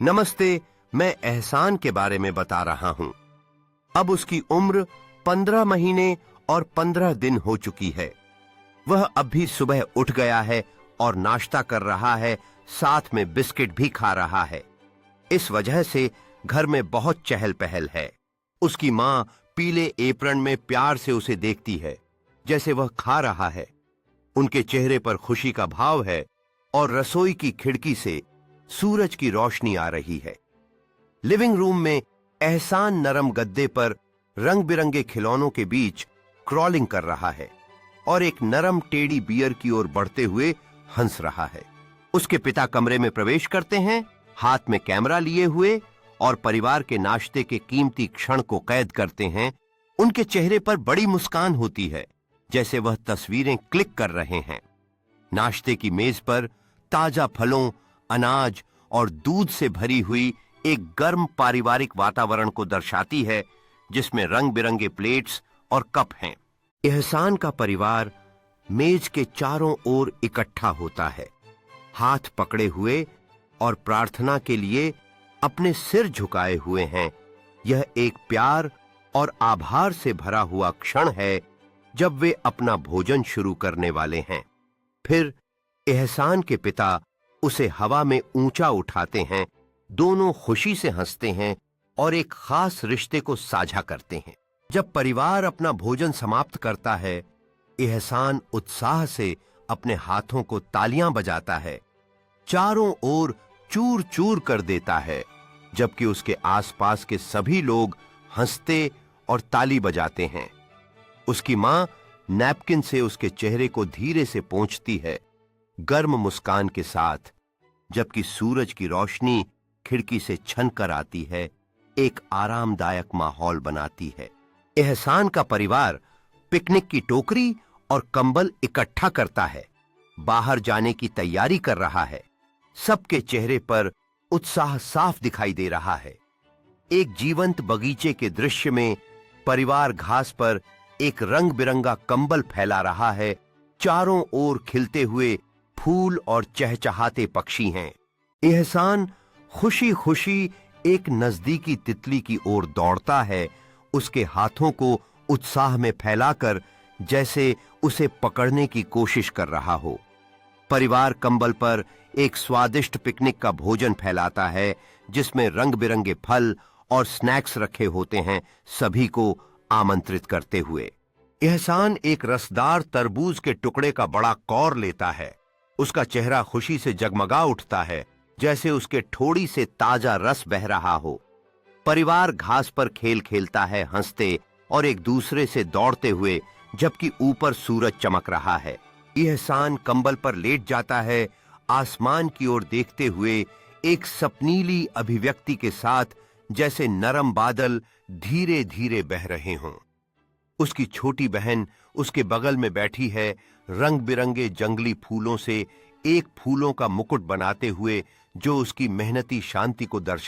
नमस्ते, मैं एहसान के बारे में बता रहा हूं। अब उसकी उम्र 15 महीने और 15 दिन हो चुकी है। वह अब भी सुबह उठ गया है और नाश्ता कर रहा है, साथ में बिस्किट भी खा रहा है। इस वजह से घर में बहुत चहल पहल है। उसकी मां पीले एप्रन में प्यार से उसे देखती है, जैसे वह खा रहा है। उनके चेहरे पर खुशी का भाव है और रसोई की खिड़की से सूरज की रोशनी आ रही है। लिविंग रूम में एहसान नरम गद्दे पर रंग बिरंगे खिलौनों के बीच क्रॉलिंग कर रहा है और एक नरम टेडी बियर की ओर बढ़ते हुए हंस रहा है। उसके पिता कमरे में प्रवेश करते हैं, हाथ में कैमरा लिए हुए, और परिवार के नाश्ते के कीमती क्षण को कैद करते हैं। उनके चेहरे पर बड़ी मुस्कान होती है, जैसे वह तस्वीरें क्लिक कर रहे हैं। नाश्ते की मेज पर ताजा फलों, अनाज और दूध से भरी हुई एक गर्म पारिवारिक वातावरण को दर्शाती है, जिसमें रंग बिरंगे प्लेट्स और कप हैं। एहसान का परिवार मेज के चारों ओर इकट्ठा होता है, हाथ पकड़े हुए और प्रार्थना के लिए अपने सिर झुकाए हुए हैं। यह एक प्यार और आभार से भरा हुआ क्षण है जब वे अपना भोजन शुरू करने वाले हैं। फिर एहसान के पिता उसे हवा में ऊंचा उठाते हैं, दोनों खुशी से हंसते हैं और एक खास रिश्ते को साझा करते हैं। जब परिवार अपना भोजन समाप्त करता है, एहसान उत्साह से अपने हाथों को तालियां बजाता है, चारों ओर चूर चूर कर देता है, जबकि उसके आसपास के सभी लोग हंसते और ताली बजाते हैं। उसकी मां नैपकिन से उसके चेहरे को धीरे से पोंछती है, गर्म मुस्कान के साथ, जबकि सूरज की रोशनी खिड़की से छन कर आती है, एक आरामदायक माहौल बनाती है। एहसान का परिवार पिकनिक की टोकरी और कंबल इकट्ठा करता है, बाहर जाने की तैयारी कर रहा है। सबके चेहरे पर उत्साह साफ दिखाई दे रहा है। एक जीवंत बगीचे के दृश्य में परिवार घास पर एक रंग बिरंगा कंबल फैला रहा है। चारों ओर खिलते हुए फूल और चहचहाते पक्षी हैं। एहसान खुशी खुशी एक नजदीकी तितली की ओर दौड़ता है, उसके हाथों को उत्साह में फैलाकर, जैसे उसे पकड़ने की कोशिश कर रहा हो। परिवार कंबल पर एक स्वादिष्ट पिकनिक का भोजन फैलाता है, जिसमें रंग बिरंगे फल और स्नैक्स रखे होते हैं, सभी को आमंत्रित करते हुए। एहसान एक रसदार तरबूज के टुकड़े का बड़ा कौर लेता है। उसका चेहरा खुशी से जगमगा उठता है, जैसे उसके ठोड़ी से ताजा रस बह रहा हो। परिवार घास पर खेल खेलता है, हंसते और एक दूसरे से दौड़ते हुए, जबकि ऊपर सूरज चमक रहा है। एहसान कंबल पर लेट जाता है, आसमान की ओर देखते हुए, एक सपनीली अभिव्यक्ति के साथ, जैसे नरम बादल धीरे धीरे बह रहे हों। उसकी छोटी बहन उसके बगल में बैठी है, रंग बिरंगे जंगली फूलों से एक फूलों का मुकुट बनाते हुए, जो उसकी मेहनती शांति को दर्शा